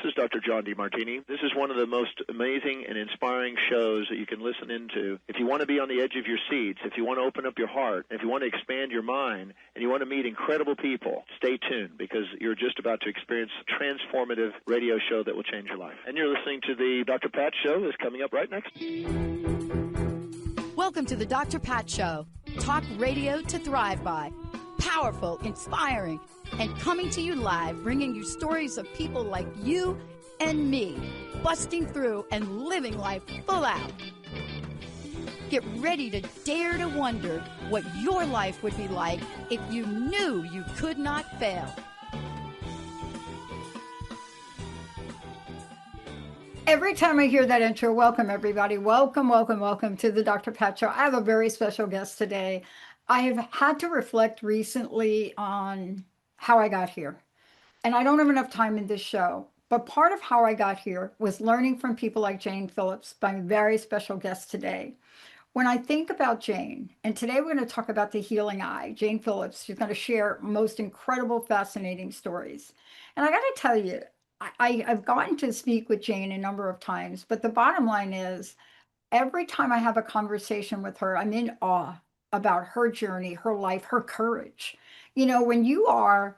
is Dr. John DeMartini. This is one of the most amazing and inspiring shows that you can listen into. If you want to be on the edge of your seats, if you want to open up your heart, if you want to expand your mind, and you want to meet incredible people, stay tuned because you're just about to experience a transformative radio show that will change your life. And you're listening to the Dr. Pat Show that's coming up right next. Welcome to the Dr. Pat Show. Talk radio to thrive by. Powerful, inspiring, and coming to you live, bringing you stories of people like you and me, busting through and living life full out. Get ready to dare to wonder what your life would be like if you knew you could not fail. Every time I hear that intro, welcome everybody. Welcome, welcome, welcome to the Dr. Pat Show. I have a very special guest today. I have had to reflect recently on how I got here. And I don't have enough time in this show, but part of how I got here was learning from people like Jane Phillips, my very special guest today. When I think about Jane, and today we're going to talk about the healing eye, Jane Phillips, she's going to share most incredible, fascinating stories. And I got to tell you, I've gotten to speak with Jane a number of times, but the bottom line is every time I have a conversation with her, I'm in awe about her journey, her life, her courage. You know, when you are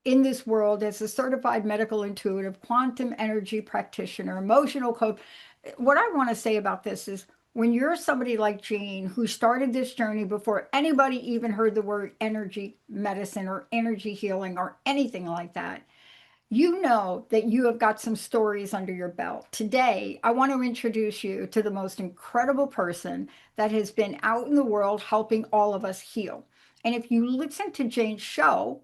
in this world as a certified medical intuitive, quantum energy practitioner, emotional coach, what I want to say about this is when you're somebody like Jane, who started this journey before anybody even heard the word energy medicine or energy healing or anything like that, you know that you have got some stories under your belt. Today, I want to introduce you to the most incredible person that has been out in the world helping all of us heal. And if you listen to Jane's show,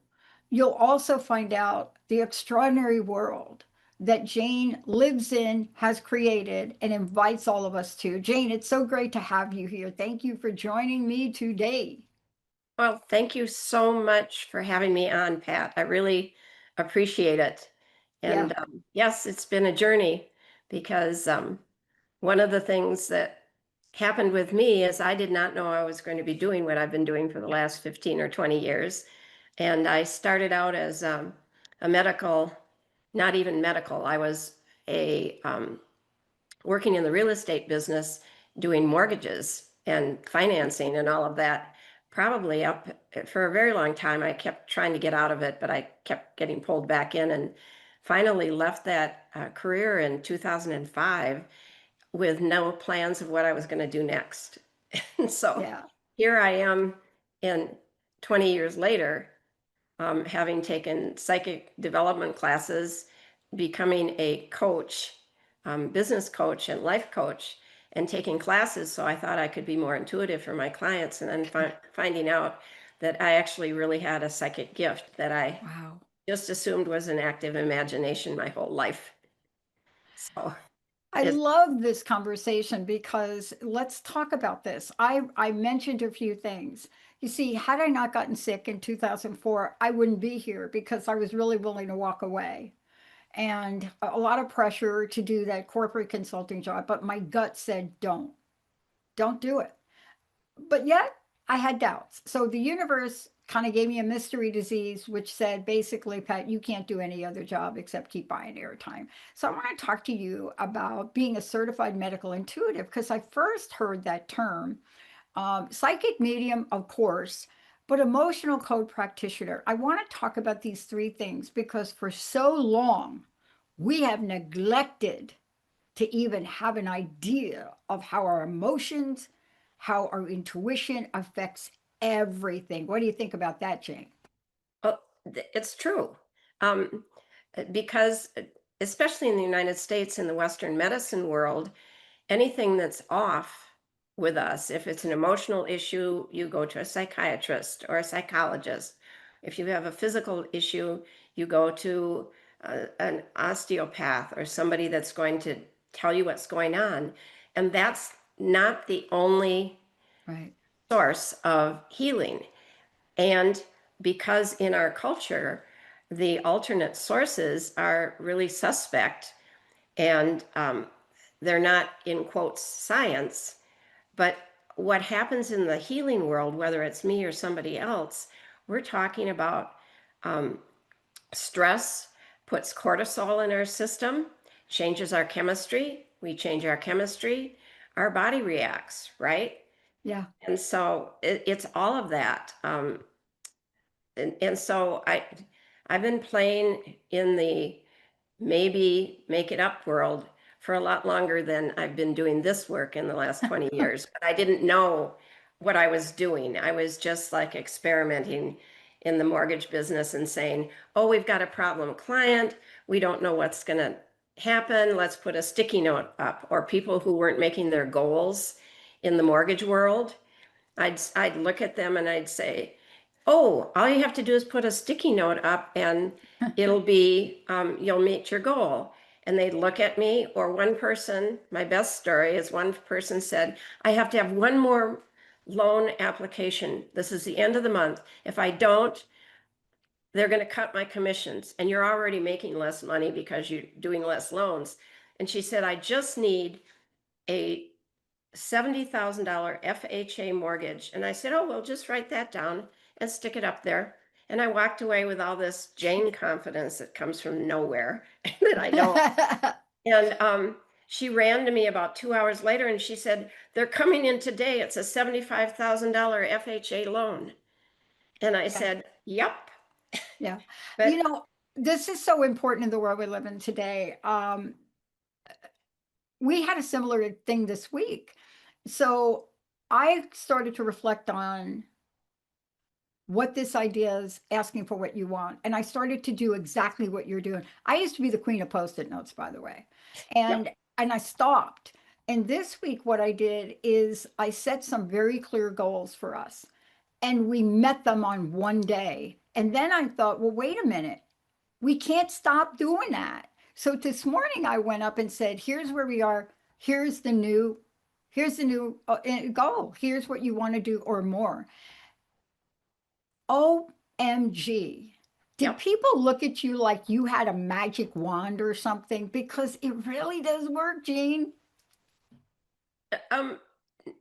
you'll also find out the extraordinary world that Jane lives in, has created, and invites all of us to. Jane, it's so great to have you here. Thank you for joining me today. Well, thank you so much for having me on, Pat. I really appreciate it. And yes, it's been a journey because one of the things that happened with me is I did not know I was going to be doing what I've been doing for the last 15 or 20 years. And I started out as a medical, not even medical. I was a working in the real estate business, doing mortgages and financing and all of that. Probably up for a very long time. I kept trying to get out of it, but I kept getting pulled back in and finally left that career in 2005 with no plans of what I was going to do next. And so here I am in 20 years later, having taken psychic development classes, becoming a coach, business coach and life coach, and taking classes. So I thought I could be more intuitive for my clients, and then finding out that I actually really had a psychic gift that I just assumed was an active imagination my whole life. So I love this conversation because let's talk about this. I mentioned a few things. You see, had I not gotten sick in 2004, I wouldn't be here because I was really willing to walk away. And a lot of pressure to do that corporate consulting job, but my gut said, don't do it. But yet I had doubts. So the universe kind of gave me a mystery disease, which said, basically, Pat, you can't do any other job except keep buying airtime. So I want to talk to you about being a certified medical intuitive, because I first heard that term, psychic medium, of course, but emotional code practitioner. I want to talk about these three things because for so long, we have neglected to even have an idea of how our emotions, how our intuition affects everything. What do you think about that, Jane? Well, it's true. Because especially in the United States, in the Western medicine world, anything that's off with us, if it's an emotional issue, you go to a psychiatrist or a psychologist. If you have a physical issue, you go to an osteopath or somebody that's going to tell you what's going on. And that's not the only source of healing. And because in our culture, the alternate sources are really suspect and they're not, in quotes, science. But what happens in the healing world, whether it's me or somebody else, we're talking about stress, puts cortisol in our system, changes our chemistry. We change our chemistry, our body reacts, right? Yeah. And so it's all of that. And so I've been playing in the maybe make it up world for a lot longer than I've been doing this work in the last 20 years. But I didn't know what I was doing. I was just like experimenting in the mortgage business and saying, oh, we've got a problem client. We don't know what's going to happen. Let's put a sticky note up. Or people who weren't making their goals in the mortgage world, I'd look at them and I'd say, oh, all you have to do is put a sticky note up and it'll be, you'll meet your goal. And they'd look at me, or one person, my best story is one person said, I have to have one more loan application. This is the end of the month. If I don't, they're going to cut my commissions. And you're already making less money because you're doing less loans. And she said, I just need a $70,000 FHA mortgage. And I said, oh, well, just write that down and stick it up there. And I walked away with all this Jane confidence that comes from nowhere that I don't. And she ran to me about 2 hours later and she said, they're coming in today. It's a $75,000 FHA loan. And I said, yep. Yeah. But You know, this is so important in the world we live in today. We had a similar thing this week. So I started to reflect on what this idea is, asking for what you want. And I started to do exactly what you're doing. I used to be the queen of Post-it notes, by the way. And yep. and I stopped. And this week, what I did is I set some very clear goals for us. And we met them on one day. And then I thought, well, wait a minute. We can't stop doing that. So this morning I went up and said, here's where we are. Here's the new, goal. Here's what you want to do or more. OMG. Did Yep. people look at you like you had a magic wand or something? Because it really does work, Jean. Um,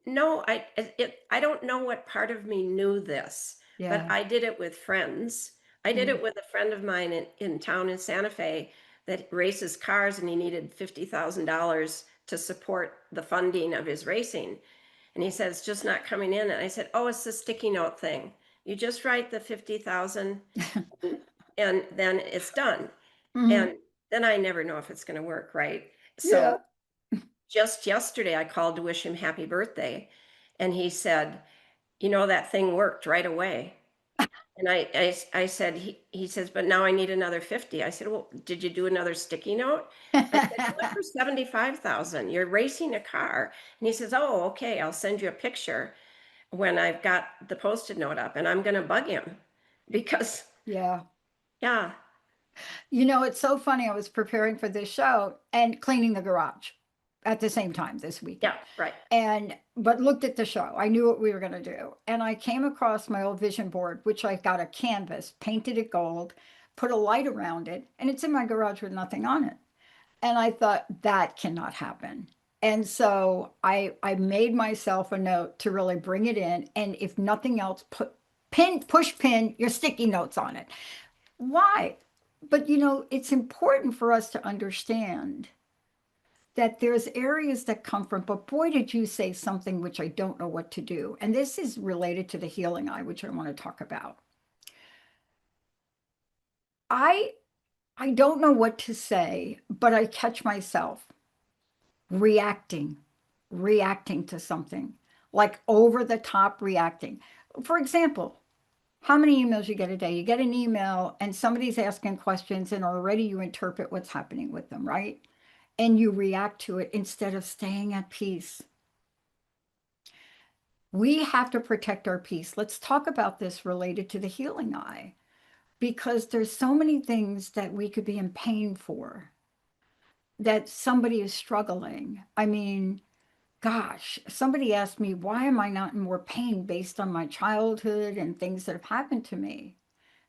no, I don't know what part of me knew this, but Yeah. I did it with friends. I did Mm. it with a friend of mine in town in Santa Fe that races cars and he needed $50,000 to support the funding of his racing. And he said, it's just not coming in. And I said, oh, it's the sticky note thing. You just write the 50,000 and then it's done. Mhm. And then I never know if it's going to work, right? Yeah. So just yesterday, I called to wish him happy birthday. And he said, you know, that thing worked right away. And I said, he says, but now I need another 50. I said, well, did you do another sticky note? I said, do it for 75,000. You're racing a car. And he says, oh, okay, I'll send you a picture when I've got the Post-it note up, and I'm going to bug him because, Yeah. yeah, You know, it's so funny. I was preparing for this show and cleaning the garage at the same time this weekend. yeah, right. But looked at the show. I knew what we were going to do. And I came across my old vision board, which I got a canvas, painted it gold, put a light around it, and it's in my garage with nothing on it. And I thought that cannot happen. And so I made myself a note to really bring it in. And if nothing else, push pin your sticky notes on it. Why? But you know, it's important for us to understand that there's areas that come from, but boy, did you say something which I don't know what to do. And this is related to the healing eye, which I want to talk about. I I don't know what to say, but I catch myself reacting, reacting to something, like over the top reacting. For example, how many emails you get a day? You get an email and somebody's asking questions and already you interpret what's happening with them, right? And you react to it instead of staying at peace. We have to protect our peace. Let's talk about this related to the healing eye because there's so many things that we could be in pain for, that somebody is struggling. I mean, gosh, somebody asked me, why am I not in more pain based on my childhood and things that have happened to me?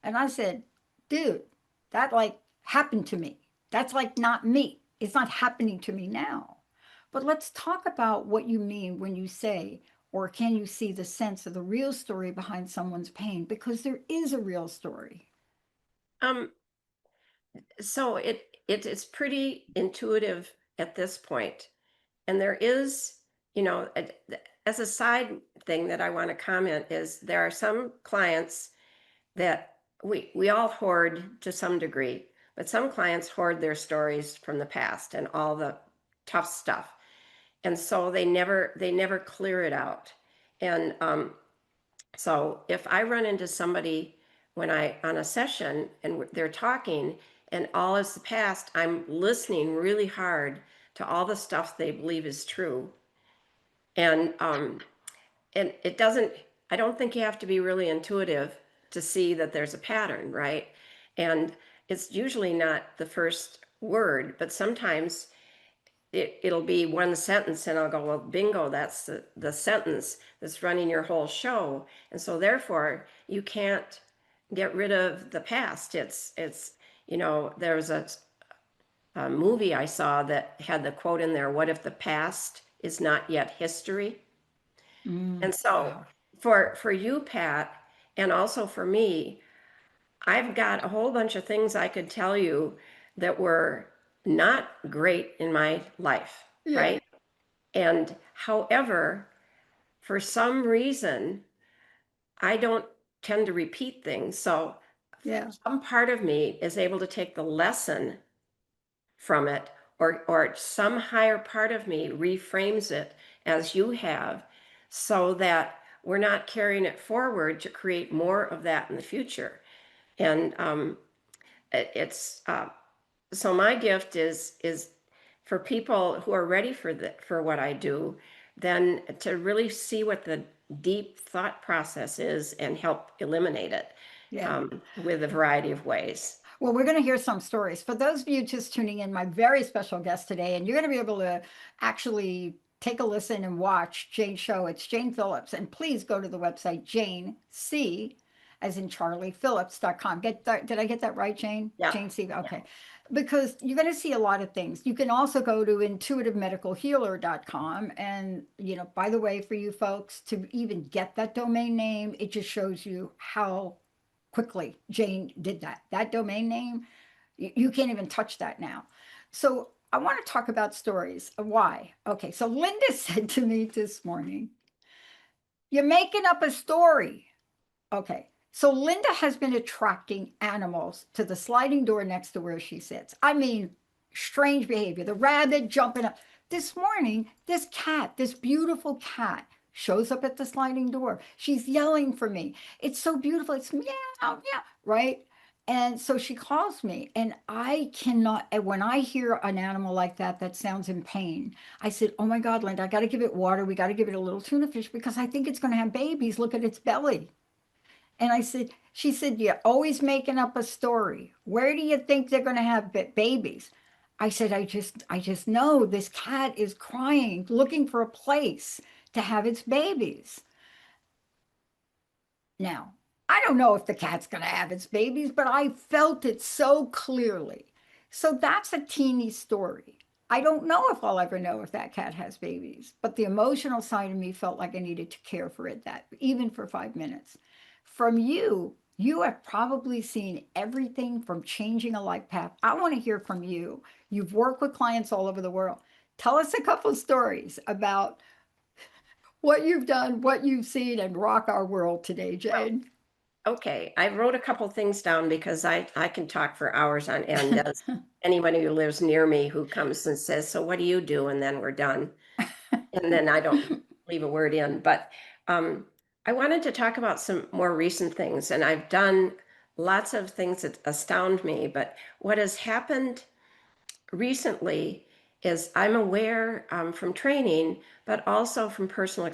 And I said, dude, that like happened to me. That's like not me. It's not happening to me now. But let's talk about what you mean when you say, or can you see the sense of the real story behind someone's pain? Because there is a real story. Um, So it is pretty intuitive at this point. And there is, as a side thing that I want to comment is there are some clients that we all hoard to some degree, but some clients hoard their stories from the past and all the tough stuff. And so they never clear it out. And so if I run into somebody when I on a session and they're talking and all is the past, I'm listening really hard to all the stuff they believe is true. And it doesn't, I don't think you have to be really intuitive to see that there's a pattern, right? And it's usually not the first word, but sometimes it'll be one sentence and I'll go, well, bingo, that's the sentence that's running your whole show. And so therefore you can't get rid of the past. There's a movie I saw that had the quote in there, what if the past is not yet history? And so Wow. for you, Pat, and also for me, I've got a whole bunch of things I could tell you that were not great in my life, Yeah. right? And however, for some reason, I don't tend to repeat things. So Yeah. some part of me is able to take the lesson from it, or some higher part of me reframes it as you have, so that we're not carrying it forward to create more of that in the future. And it's so my gift is for people who are ready for what I do, then to really see what the deep thought process is and help eliminate it Yeah. with a variety of ways. Well, we're going to hear some stories. For those of you just tuning in, my very special guest today, and you're going to be able to actually take a listen and watch Jane's show. It's Jane Phillips. And please go to the website, Jane C, as in Charlie, Phillips.com. Did I get that right, Jane? Yeah. Jane C. Okay. Because you're going to see a lot of things. You can also go to intuitivemedicalhealer.com. And, by the way, for you folks to even get that domain name, it just shows you how quickly Jane did that. That domain name, you can't even touch that now. So I want to talk about stories. Why? Okay, so Linda said to me this morning, you're making up a story. Okay, so Linda has been attracting animals to the sliding door next to where she sits. I mean, strange behavior. The rabbit jumping up. This morning, this cat, this beautiful cat, shows up at the sliding door. She's yelling for me. It's so beautiful. It's meow, meow, right? And so she calls me, and I cannot. And when I hear an animal like that that sounds in pain, I said, "Oh my God, Linda, I got to give it water. We got to give it a little tuna fish because I think it's going to have babies. Look at its belly." And she said, you're always making up a story. Where do you think they're going to have babies? I said, I just know this cat is crying, looking for a place to have its babies. Now, I don't know if the cat's going to have its babies, but I felt it so clearly. So that's a teeny story. I don't know if I'll ever know if that cat has babies, but the emotional side of me felt like I needed to care for it, that even for 5 minutes. From you, you have probably seen everything from changing a life path. I want to hear from you. You've worked with clients all over the world. Tell us a couple of stories about what you've done, what you've seen, and rock our world today, Well, Jane. okay, I wrote a couple things down because I can talk for hours on end, as anyone who lives near me who comes and says, so what do you do? And then we're done. And then I don't leave a word in. But I wanted to talk about some more recent things. And I've done lots of things that astound me. But what has happened recently is I'm aware from training, but also from personal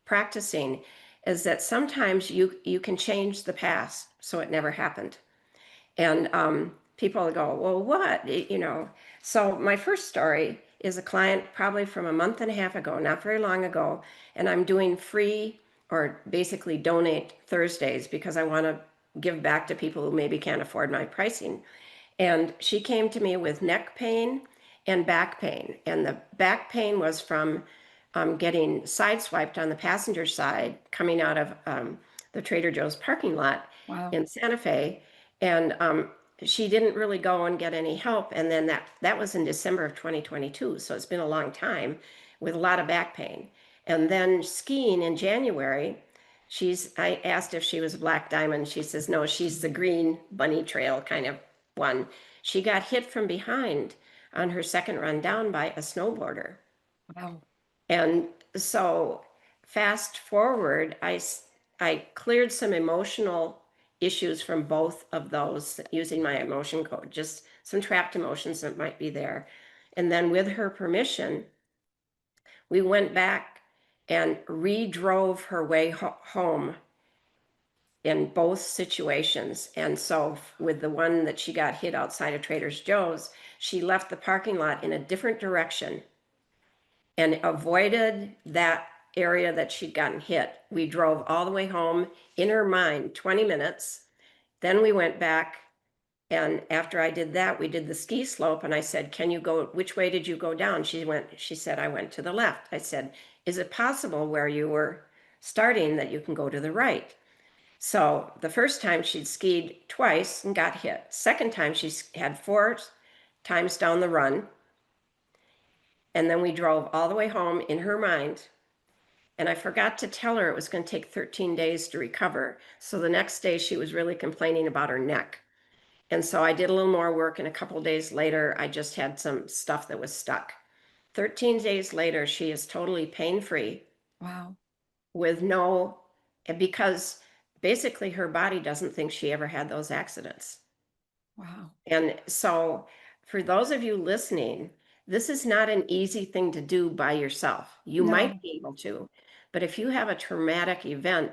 practicing, is that sometimes you can change the past so it never happened. And people go, well, what? So my first story is a client probably from a month and a half ago, not very long ago. And I'm doing free, or basically donate Thursdays, because I want to give back to people who maybe can't afford my pricing. And she came to me with neck pain and back pain. And the back pain was from getting sideswiped on the passenger side coming out of the Trader Joe's parking lot Wow. in Santa Fe. And she didn't really go and get any help. And then that was in December of 2022. So it's been a long time with a lot of back pain. And then skiing in January, I asked if she was a black diamond. She says, no, she's the green bunny trail kind of one. She got hit from behind on her second run down by a snowboarder. Wow. And so fast forward, I cleared some emotional issues from both of those using my emotion code, just some trapped emotions that might be there. And then with her permission, we went back and redrove her way home in both situations. And so with the one that she got hit outside of Trader Joe's, she left the parking lot in a different direction and avoided that area that she'd gotten hit. We drove all the way home in her mind, 20 minutes. Then we went back. And after I did that, we did the ski slope. And I said, can you go, which way did you go down? She said, I went to the left. I said, is it possible where you were starting that you can go to the right? So the first time she'd skied twice and got hit. Second time she had 4 times down the run. And then we drove all the way home in her mind. And I forgot to tell her it was going to take 13 days to recover. So the next day she was really complaining about her neck. And so I did a little more work, and a couple of days later, I just had some stuff that was stuck. 13 days later, she is totally pain-free. Wow. Because basically her body doesn't think she ever had those accidents. Wow. And so for those of you listening, this is not an easy thing to do by yourself. You might be able to, but if you have a traumatic event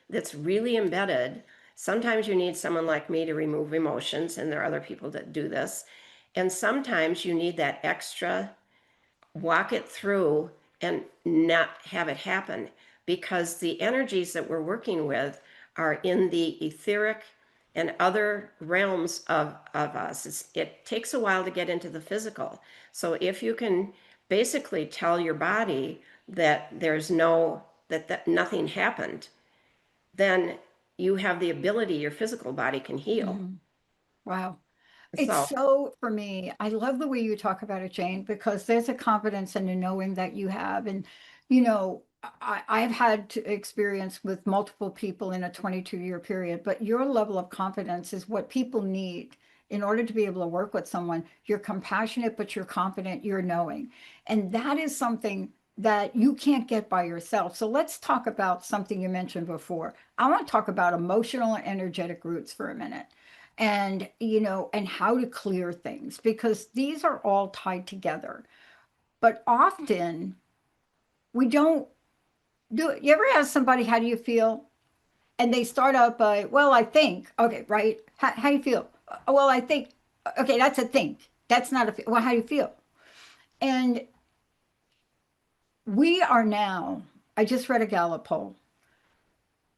that's really embedded, sometimes you need someone like me to remove emotions, and there are other people that do this. And sometimes you need that extra walk it through and not have it happen, because the energies that we're working with are in the etheric and other realms of us. It takes a while to get into the physical. So if you can basically tell your body that that nothing happened, then you have the ability, your physical body can heal. Mhm. Wow. So It's so, for me, I love the way you talk about it, Jane, because there's a confidence and a knowing that you have. And, I've had to experience with multiple people in a 22-year period, but your level of confidence is what people need in order to be able to work with someone. You're compassionate, but you're confident, you're knowing. And that is something that you can't get by yourself. So let's talk about something you mentioned before. I want to talk about emotional and energetic roots for a minute, and and how to clear things, because these are all tied together. But often we don't do it. You ever ask somebody, how do you feel? And they start out by, well, I think. Okay, right? How do you feel? Well, I think. Okay, that's a think. That's not a, well, how do you feel? And we are now, I just read a Gallup poll.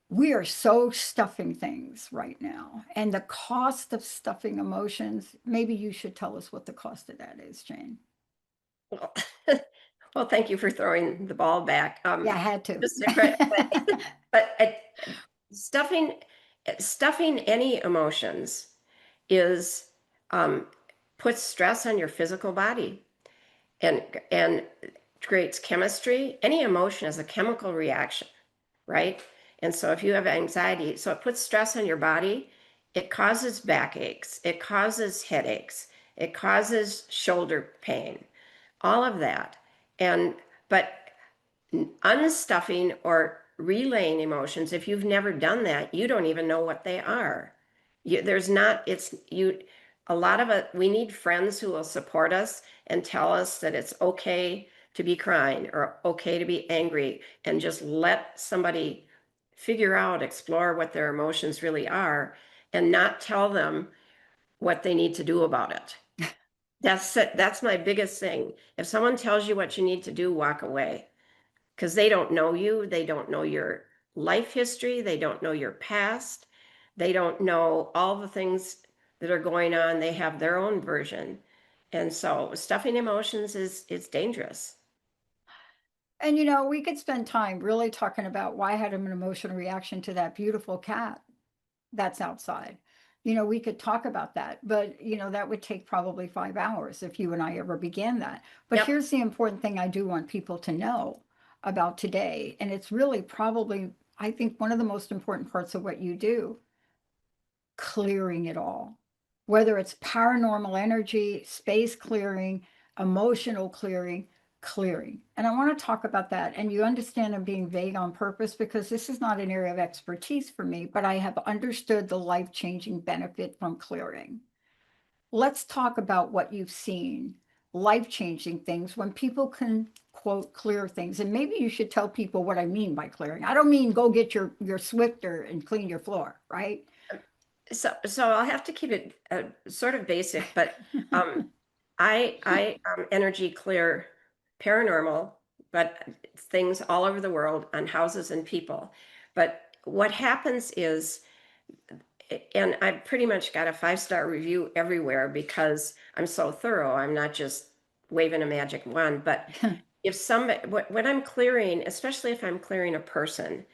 We are so stuffing things right now. And the cost of stuffing emotions, maybe you should tell us what the cost of that is, Jane. well, well, thank you for throwing the ball back. Yeah, I had to. Just a credit, but stuffing any emotions is puts stress on your physical body, and creates chemistry. Any emotion is a chemical reaction, right? And so if you have anxiety, so it puts stress on your body, it causes backaches, it causes headaches, it causes shoulder pain, all of that. But unstuffing or relaying emotions, if you've never done that, you don't even know what they are. A lot of it, we need friends who will support us and tell us that it's okay to be crying or okay to be angry, and just let somebody explore what their emotions really are, and not tell them what they need to do about it. That's it. That's my biggest thing. If someone tells you what you need to do, walk away, because they don't know you. They don't know your life history. They don't know your past. They don't know all the things that are going on. They have their own version. And so stuffing emotions is dangerous. And we could spend time really talking about why I had an emotional reaction to that beautiful cat that's outside. We could talk about that, but that would take probably 5 hours if you and I ever began that. But Yep. here's the important thing I do want people to know about today. And it's really probably, I think, one of the most important parts of what you do, clearing it all, whether it's paranormal energy, space clearing, emotional clearing, clearing. And I want to talk about that. And you understand I'm being vague on purpose because this is not an area of expertise for me, but I have understood the life-changing benefit from clearing. Let's talk about what you've seen, life-changing things when people can quote clear things. And maybe you should tell people what I mean by clearing. I don't mean go get your Swifter and clean your floor, right? So I'll have to keep it sort of basic, but I energy clear paranormal, but things all over the world on houses and people. But what happens is, and I've pretty much got a 5-star review everywhere because I'm so thorough. I'm not just waving a magic wand, but if somebody, when I'm clearing, especially if I'm clearing a person,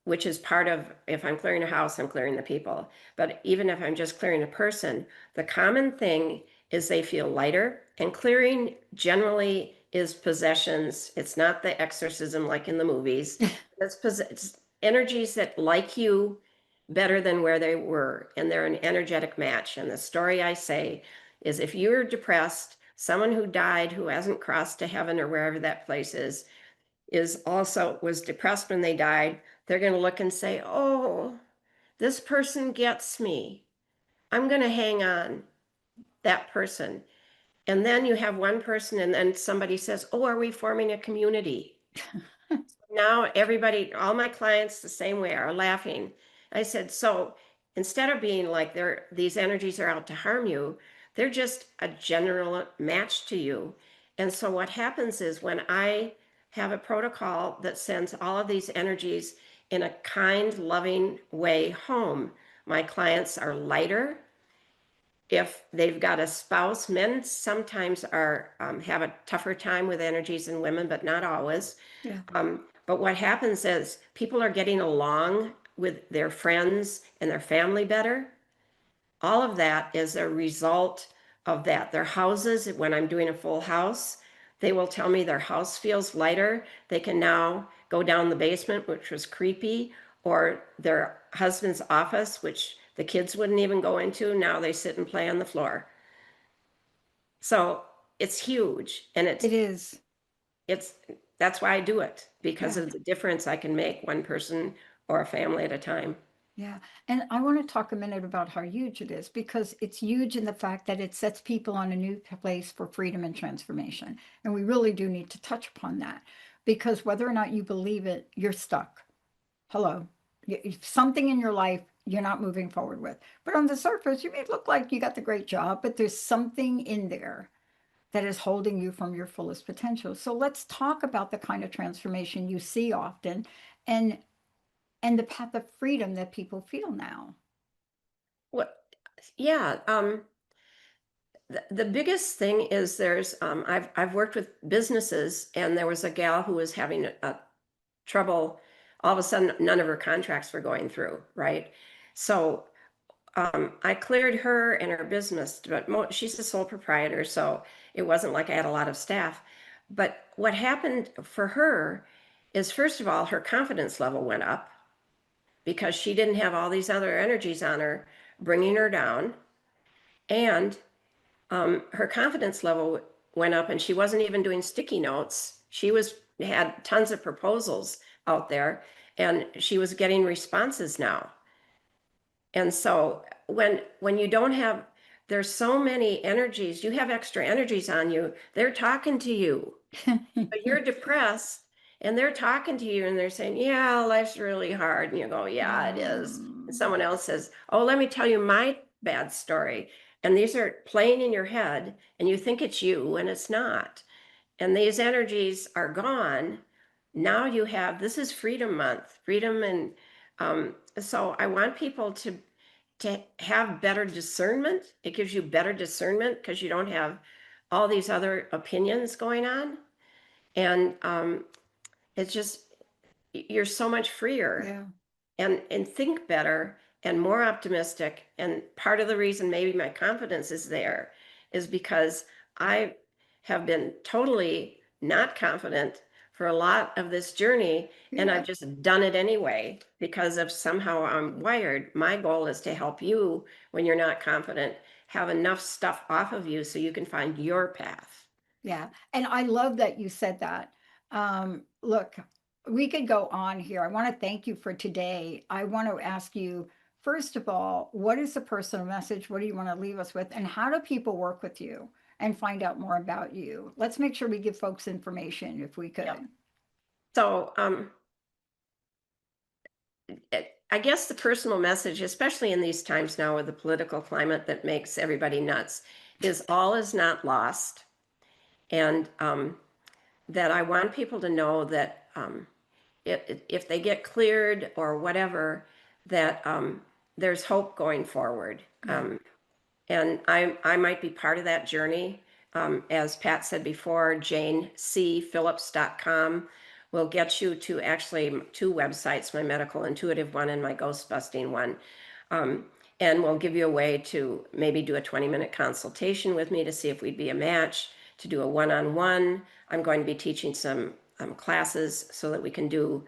which is part of, if I'm clearing a house, I'm clearing the people. But even if I'm just clearing a person, the common thing is they feel lighter. And clearing generally is possessions. It's not the exorcism like in the movies. It's energies that like you better than where they were. And they're an energetic match. And the story I say is if you're depressed, someone who died who hasn't crossed to heaven or wherever that place is also was depressed when they died, they're going to look and say, oh, this person gets me. I'm going to hang on that person. And then you have one person and then somebody says, oh, are we forming a community? Now everybody, all my clients the same way are laughing. I said, so instead of being like these energies are out to harm you, they're just a general match to you. And so what happens is when I have a protocol that sends all of these energies in a kind, loving way home, my clients are lighter. If they've got a spouse, men sometimes are have a tougher time with energies than women, but not always. Yeah. But what happens is people are getting along with their friends and their family better. All of that is a result of that. Their houses, when I'm doing a full house, they will tell me their house feels lighter. They can now go down the basement, which was creepy, or their husband's office, which the kids wouldn't even go into. Now they sit and play on the floor. So it's huge. And It is. that's why I do it, because Yeah. of the difference I can make one person or a family at a time. Yeah. And I want to talk a minute about how huge it is because it's huge in the fact that it sets people on a new place for freedom and transformation. And we really do need to touch upon that because whether or not you believe it, you're stuck. Hello. Something in your life you're not moving forward with. But on the surface, you may look like you got the great job, but there's something in there that is holding you from your fullest potential. So let's talk about the kind of transformation you see often and the path of freedom that people feel now. What? Yeah. The biggest thing is I've worked with businesses, and there was a gal who was having a trouble. All of a sudden, none of her contracts were going through, right? So I cleared her and her business, but she's the sole proprietor, so it wasn't like I had a lot of staff. But what happened for her is, first of all, her confidence level went up because she didn't have all these other energies on her bringing her down. And her confidence level went up, and she wasn't even doing sticky notes. She had tons of proposals out there, and she was getting responses now. And so when you don't have, there's so many energies, you have extra energies on you, they're talking to you. But you're depressed and they're talking to you and they're saying, yeah, life's really hard. And you go, yeah, it is. And someone else says, oh, let me tell you my bad story. And these are playing in your head and you think it's you and it's not. And these energies are gone. Now you have, this is Freedom Month, freedom. And so I want people to have better discernment. It gives you better discernment because you don't have all these other opinions going on. And it's just, you're so much freer. Yeah. And think better and more optimistic. And part of the reason maybe my confidence is there is because I have been totally not confident for a lot of this journey, and Yeah. I've just done it anyway because of somehow I'm wired. My goal is to help you when you're not confident, have enough stuff off of you so you can find your path. Yeah. And I love that you said that. Look, we could go on here. I want to thank you for today. I want to ask you, first of all, what is the personal message? What do you want to leave us with? And how do people work with you and find out more about you? Let's make sure we give folks information if we could. Yep. So, I guess the personal message, especially in these times now with the political climate that makes everybody nuts, is all is not lost. And that I want people to know that if they get cleared or whatever, that there's hope going forward. Yeah. And I might be part of that journey. As Pat said before, janecphillips.com will get you to actually 2 websites, my medical intuitive one and my ghost busting one. And we'll give you a way to maybe do a 20-minute consultation with me to see if we'd be a match, to do a one-on-one. I'm going to be teaching some classes so that we can do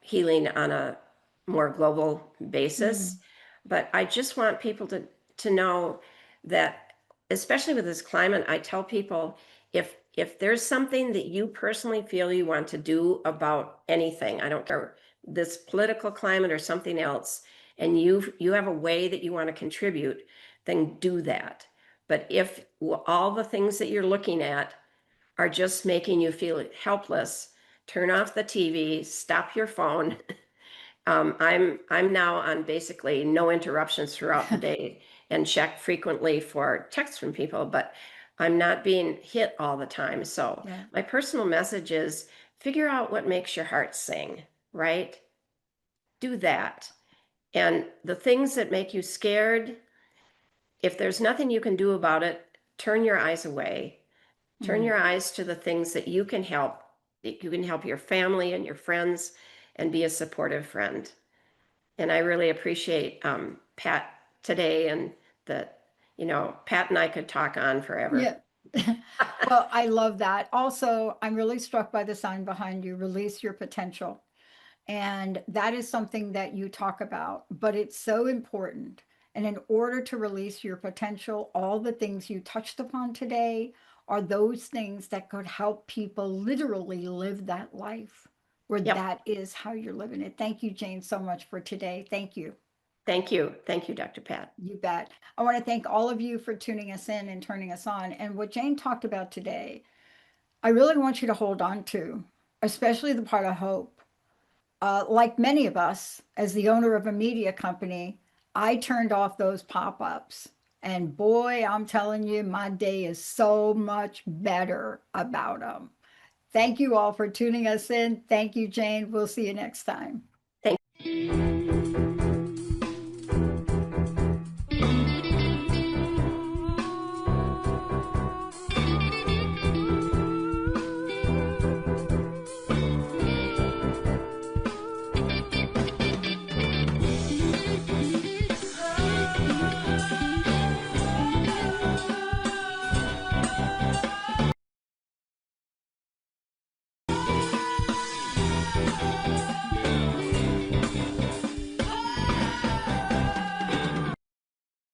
healing on a more global basis. But I just want people to know that, especially with this climate, I tell people if there's something that you personally feel you want to do about anything, I don't care, this political climate or something else, and you have a way that you want to contribute, then do that. But if all the things that you're looking at are just making you feel helpless, turn off the TV, stop your phone. I'm now on basically no interruptions throughout the day and check frequently for texts from people, but I'm not being hit all the time. So Yeah. my personal message is figure out what makes your heart sing, right? Do that. And the things that make you scared, if there's nothing you can do about it, turn your eyes away. Turn your eyes to the things that you can help. You can help your family and your friends and be a supportive friend. And I really appreciate Pat today, and that, Pat and I could talk on forever. Yeah. Well, I love that. Also, I'm really struck by the sign behind you, release your potential. And that is something that you talk about, but it's so important. And in order to release your potential, all the things you touched upon today are those things that could help people literally live that life where Yep. that is how you're living it. Thank you, Jane, so much for today. Thank you. Thank you. Thank you, Dr. Pat. You bet. I want to thank all of you for tuning us in and turning us on. And what Jane talked about today, I really want you to hold on to, especially the part of hope. Like many of us, as the owner of a media company, I turned off those pop ups. And boy, I'm telling you, my day is so much better about them. Thank you all for tuning us in. Thank you, Jane. We'll see you next time. Thank you.